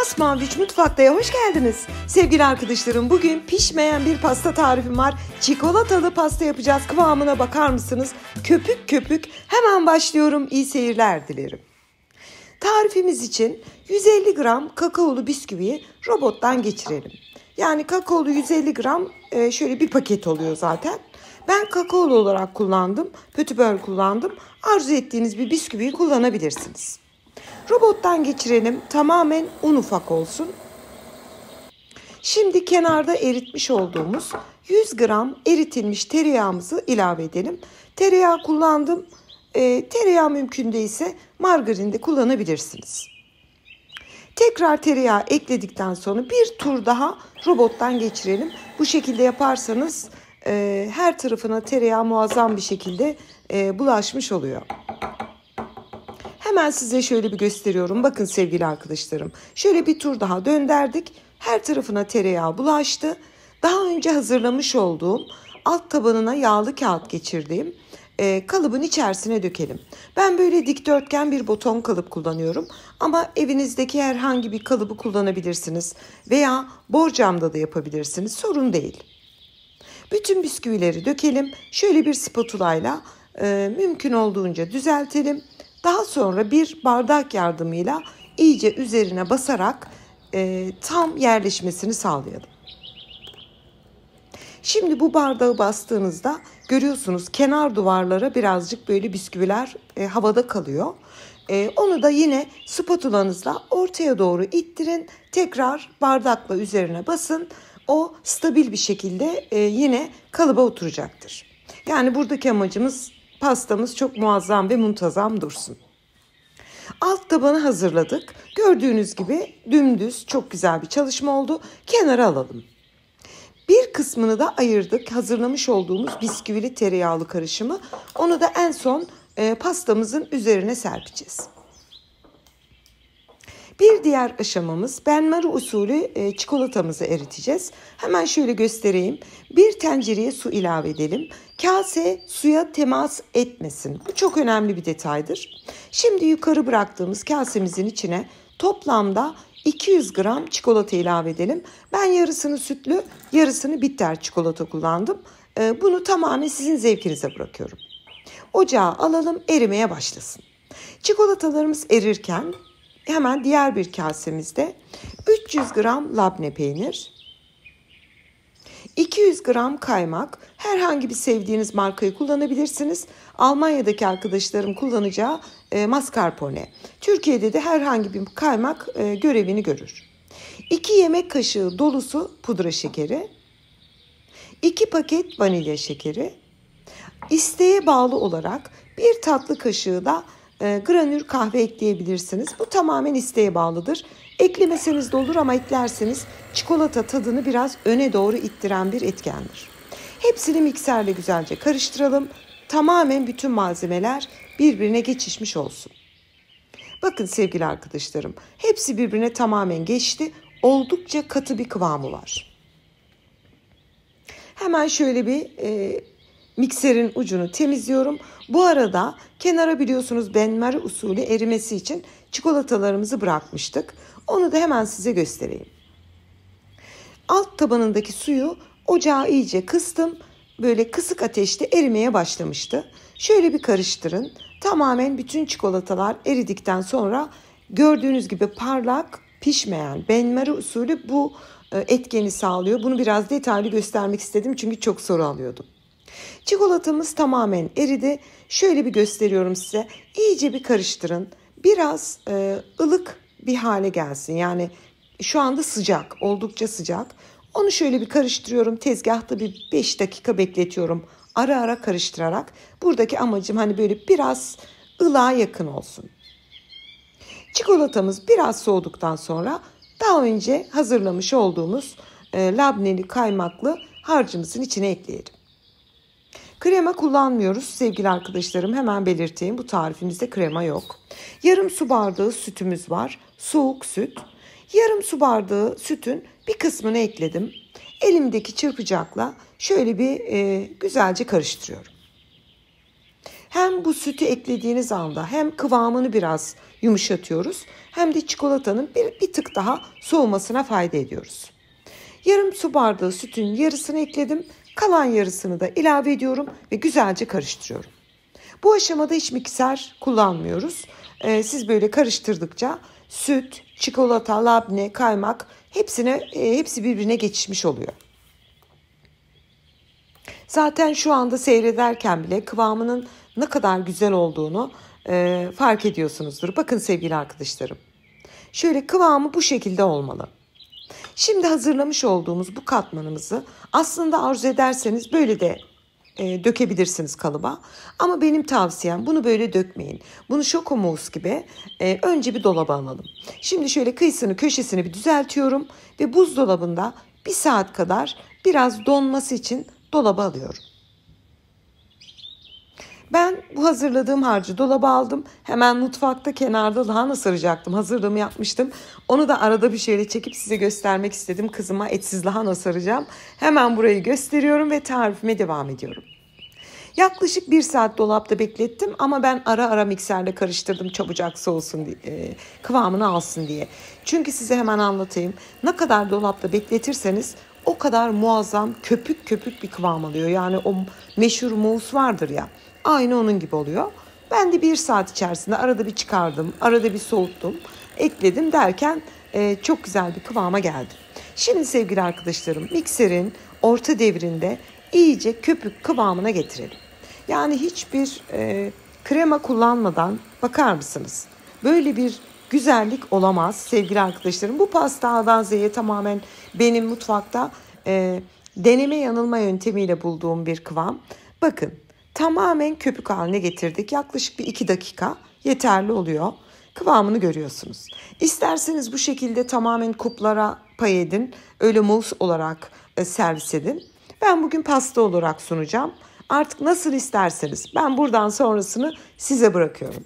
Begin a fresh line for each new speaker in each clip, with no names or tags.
Masmaviç Mutfakta'ya hoş geldiniz. Sevgili arkadaşlarım, bugün pişmeyen bir pasta tarifim var. Çikolatalı pasta yapacağız. Kıvamına bakar mısınız? Köpük köpük. Hemen başlıyorum. İyi seyirler dilerim. Tarifimiz için 150 gram kakaolu bisküviyi robottan geçirelim. Yani kakaolu 150 gram şöyle bir paket oluyor zaten. Ben kakaolu olarak kullandım. Pötibör kullandım. Arzu ettiğiniz bir bisküviyi kullanabilirsiniz. Robottan geçirelim. Tamamen un ufak olsun. Şimdi kenarda eritmiş olduğumuz 100 gram eritilmiş tereyağımızı ilave edelim. Tereyağı kullandım. Tereyağı mümkün değilse margarin de kullanabilirsiniz. Tekrar tereyağı ekledikten sonra bir tur daha robottan geçirelim. Bu şekilde yaparsanız her tarafına tereyağı muazzam bir şekilde bulaşmış oluyor. Hemen size şöyle bir gösteriyorum. Bakın sevgili arkadaşlarım. Şöyle bir tur daha döndürdük. Her tarafına tereyağı bulaştı. Daha önce hazırlamış olduğum alt tabanına yağlı kağıt geçirdiğim kalıbın içerisine dökelim. Ben böyle dikdörtgen bir boton kalıp kullanıyorum. Ama evinizdeki herhangi bir kalıbı kullanabilirsiniz. Veya borcamda da yapabilirsiniz. Sorun değil. Bütün bisküvileri dökelim. Şöyle bir spatulayla mümkün olduğunca düzeltelim. Daha sonra bir bardak yardımıyla iyice üzerine basarak tam yerleşmesini sağlayalım. Şimdi bu bardağı bastığınızda görüyorsunuz kenar duvarlara birazcık böyle bisküviler havada kalıyor. Onu da yine spatulanızla ortaya doğru ittirin. Tekrar bardakla üzerine basın. O stabil bir şekilde yine kalıba oturacaktır. Yani buradaki amacımız pastamız çok muazzam ve muntazam dursun. Alt tabanı hazırladık. Gördüğünüz gibi dümdüz çok güzel bir çalışma oldu. Kenara alalım. Bir kısmını da ayırdık. Hazırlamış olduğumuz bisküvili tereyağlı karışımı. Onu da en son pastamızın üzerine serpeceğiz. Bir diğer aşamamız benmari usulü çikolatamızı eriteceğiz. Hemen şöyle göstereyim. Bir tencereye su ilave edelim. Kase suya temas etmesin. Bu çok önemli bir detaydır. Şimdi yukarı bıraktığımız kasemizin içine toplamda 200 gram çikolata ilave edelim. Ben yarısını sütlü, yarısını bitter çikolata kullandım. Bunu tamamen sizin zevkinize bırakıyorum. Ocağa alalım, erimeye başlasın. Çikolatalarımız erirken hemen diğer bir kasemizde 300 gram labne peynir, 200 gram kaymak, herhangi bir sevdiğiniz markayı kullanabilirsiniz. Almanya'daki arkadaşlarım kullanacağı mascarpone. Türkiye'de de herhangi bir kaymak görevini görür. 2 yemek kaşığı dolusu pudra şekeri, 2 paket vanilya şekeri, isteğe bağlı olarak 1 tatlı kaşığı da granül kahve ekleyebilirsiniz. Bu tamamen isteğe bağlıdır. Eklemeseniz de olur ama eklerseniz çikolata tadını biraz öne doğru ittiren bir etkendir. Hepsini mikserle güzelce karıştıralım. Tamamen bütün malzemeler birbirine geçişmiş olsun. Bakın sevgili arkadaşlarım, hepsi birbirine tamamen geçti. Oldukça katı bir kıvamı var. Hemen şöyle bir mikserin ucunu temizliyorum. Bu arada kenara biliyorsunuz benmari usulü erimesi için çikolatalarımızı bırakmıştık. Onu da hemen size göstereyim. Alt tabanındaki suyu ocağa iyice kıstım. Böyle kısık ateşte erimeye başlamıştı. Şöyle bir karıştırın. Tamamen bütün çikolatalar eridikten sonra gördüğünüz gibi parlak, pişmeyen benmari usulü bu etkeni sağlıyor. Bunu biraz detaylı göstermek istedim çünkü çok soru alıyordum. Çikolatamız tamamen eridi. Şöyle bir gösteriyorum size. İyice bir karıştırın. Biraz ılık bir hale gelsin. Yani şu anda sıcak, oldukça sıcak. Onu şöyle bir karıştırıyorum. Tezgahta bir 5 dakika bekletiyorum. Ara ara karıştırarak. Buradaki amacım hani böyle biraz ılığa yakın olsun. Çikolatamız biraz soğuduktan sonra daha önce hazırlamış olduğumuz labneli kaymaklı harcımızın içine ekleyelim. Krema kullanmıyoruz sevgili arkadaşlarım, hemen belirteyim, bu tarifimizde krema yok. Yarım su bardağı sütümüz var, soğuk süt. Yarım su bardağı sütün bir kısmını ekledim. Elimdeki çırpıcakla şöyle bir güzelce karıştırıyorum. Hem bu sütü eklediğiniz anda hem kıvamını biraz yumuşatıyoruz hem de çikolatanın bir tık daha soğumasına fayda ediyoruz. Yarım su bardağı sütün yarısını ekledim. Kalan yarısını da ilave ediyorum ve güzelce karıştırıyorum. Bu aşamada hiç mikser kullanmıyoruz. Siz böyle karıştırdıkça süt, çikolata, labne, kaymak hepsi birbirine geçişmiş oluyor. Zaten şu anda seyrederken bile kıvamının ne kadar güzel olduğunu fark ediyorsunuzdur. Bakın sevgili arkadaşlarım. Şöyle kıvamı bu şekilde olmalı. Şimdi hazırlamış olduğumuz bu katmanımızı aslında arzu ederseniz böyle de dökebilirsiniz kalıba. Ama benim tavsiyem bunu böyle dökmeyin. Bunu şokomousse gibi önce bir dolaba alalım. Şimdi şöyle kıyısını köşesini bir düzeltiyorum ve buzdolabında 1 saat kadar biraz donması için dolaba alıyorum. Ben bu hazırladığım harcı dolaba aldım. Hemen mutfakta kenarda lahana saracaktım. Hazırlığımı yapmıştım. Onu da arada bir şöyle çekip size göstermek istedim. Kızıma etsiz lahana saracağım. Hemen burayı gösteriyorum ve tarifime devam ediyorum. Yaklaşık 1 saat dolapta beklettim ama ben ara ara mikserle karıştırdım çabucak soğusun diye, kıvamını alsın diye. Çünkü size hemen anlatayım. Ne kadar dolapta bekletirseniz o kadar muazzam köpük köpük bir kıvam alıyor. Yani o meşhur mousse vardır ya, aynı onun gibi oluyor. Ben de 1 saat içerisinde arada bir çıkardım, arada bir soğuttum, ekledim derken çok güzel bir kıvama geldi. Şimdi sevgili arkadaşlarım, mikserin orta devrinde iyice köpük kıvamına getirelim. Yani hiçbir krema kullanmadan bakar mısınız? Böyle bir güzellik olamaz sevgili arkadaşlarım. Bu pasta A'dan Z'ye tamamen benim mutfakta deneme yanılma yöntemiyle bulduğum bir kıvam. Bakın tamamen köpük haline getirdik. Yaklaşık bir 2 dakika yeterli oluyor. Kıvamını görüyorsunuz. İsterseniz bu şekilde tamamen kuplara pay edin. Öyle mousse olarak servis edin. Ben bugün pasta olarak sunacağım. Artık nasıl isterseniz ben buradan sonrasını size bırakıyorum.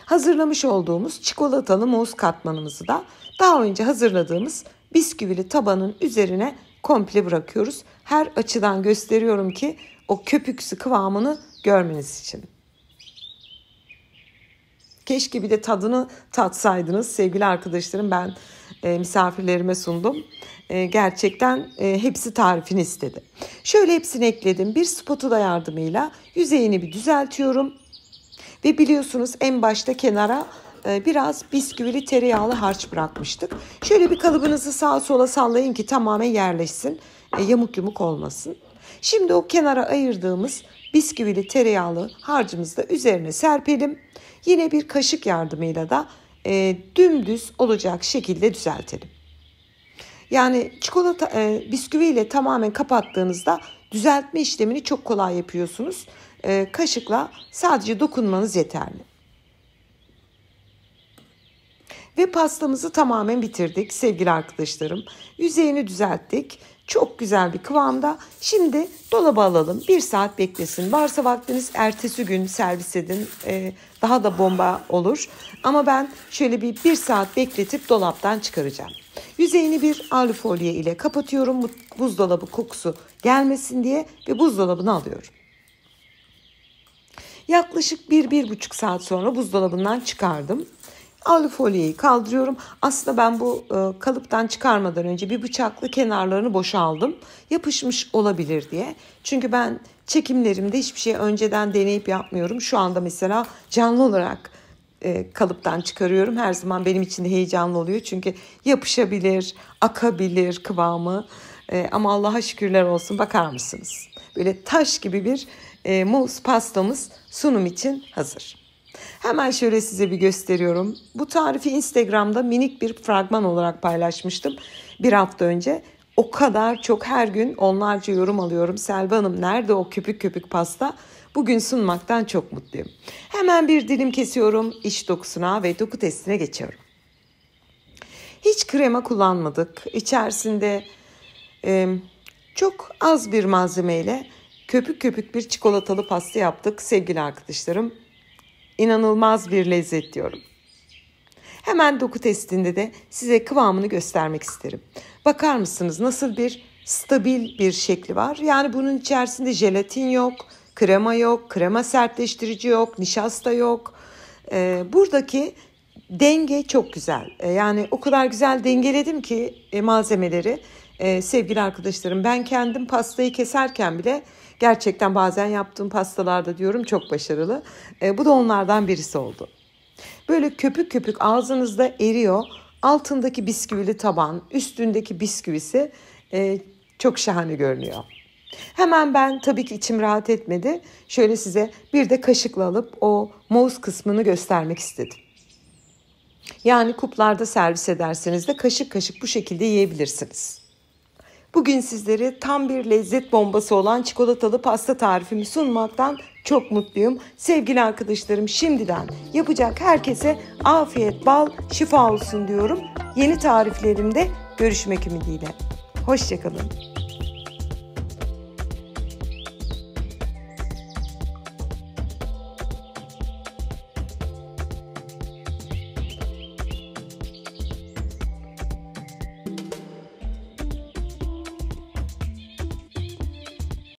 Hazırlamış olduğumuz çikolatalı mousse katmanımızı da daha önce hazırladığımız bisküvili tabanın üzerine komple bırakıyoruz. Her açıdan gösteriyorum ki o köpüksü kıvamını görmeniz için. Keşke bir de tadını tatsaydınız sevgili arkadaşlarım. Ben misafirlerime sundum. Gerçekten hepsi tarifini istedi. Şöyle hepsini ekledim. Bir spatula yardımıyla yüzeyini bir düzeltiyorum. Ve biliyorsunuz en başta kenara biraz bisküvili tereyağlı harç bırakmıştık. Şöyle bir kalıbınızı sağa sola sallayın ki tamamen yerleşsin. Yamuk yumuk olmasın. Şimdi o kenara ayırdığımız bisküvili tereyağlı harcımızı da üzerine serpelim. Yine bir kaşık yardımıyla da dümdüz olacak şekilde düzeltelim. Yani çikolata bisküviyle tamamen kapattığınızda düzeltme işlemini çok kolay yapıyorsunuz. Kaşıkla sadece dokunmanız yeterli. Ve pastamızı tamamen bitirdik sevgili arkadaşlarım. Yüzeyini düzelttik. Çok güzel bir kıvamda. Şimdi dolaba alalım. 1 saat beklesin. Varsa vaktiniz ertesi gün servis edin. Daha da bomba olur. Ama ben şöyle bir 1 saat bekletip dolaptan çıkaracağım. Yüzeyini bir alu folye ile kapatıyorum. Buzdolabı kokusu gelmesin diye ve buzdolabına alıyorum. Yaklaşık 1-1,5 saat sonra buzdolabından çıkardım. Alu folyeyi kaldırıyorum. Aslında ben bu kalıptan çıkarmadan önce bir bıçakla kenarlarını boşaldım. Yapışmış olabilir diye. Çünkü ben çekimlerimde hiçbir şey önceden deneyip yapmıyorum. Şu anda mesela canlı olarak kalıptan çıkarıyorum. Her zaman benim için de heyecanlı oluyor. Çünkü yapışabilir, akabilir kıvamı. Ama Allah'a şükürler olsun, bakar mısınız? Böyle taş gibi bir mousse pastamız sunum için hazır. Hemen şöyle size bir gösteriyorum. Bu tarifi Instagram'da minik bir fragman olarak paylaşmıştım 1 hafta önce. O kadar çok, her gün onlarca yorum alıyorum. Selva Hanım nerede o köpük köpük pasta? Bugün sunmaktan çok mutluyum. Hemen bir dilim kesiyorum, iç dokusuna ve doku testine geçiyorum. Hiç krema kullanmadık. İçerisinde çok az bir malzemeyle köpük köpük bir çikolatalı pasta yaptık sevgili arkadaşlarım. İnanılmaz bir lezzet diyorum. Hemen doku testinde de size kıvamını göstermek isterim. Bakar mısınız nasıl bir stabil bir şekli var? Yani bunun içerisinde jelatin yok, krema yok, krema sertleştirici yok, nişasta yok. Buradaki denge çok güzel. Yani o kadar güzel dengeledim ki malzemeleri. Sevgili arkadaşlarım, ben kendim pastayı keserken bile gerçekten bazen yaptığım pastalarda diyorum çok başarılı. Bu da onlardan birisi oldu. Böyle köpük köpük ağzınızda eriyor. Altındaki bisküvili taban, üstündeki bisküvisi çok şahane görünüyor. Hemen ben tabii ki içim rahat etmedi. Şöyle size bir de kaşıkla alıp o mousse kısmını göstermek istedim. Yani kuplarda servis ederseniz de kaşık kaşık bu şekilde yiyebilirsiniz. Bugün sizlere tam bir lezzet bombası olan çikolatalı pasta tarifimi sunmaktan çok mutluyum. Sevgili arkadaşlarım, şimdiden yapacak herkese afiyet, bal, şifa olsun diyorum. Yeni tariflerimde görüşmek ümidiyle. Hoşça kalın.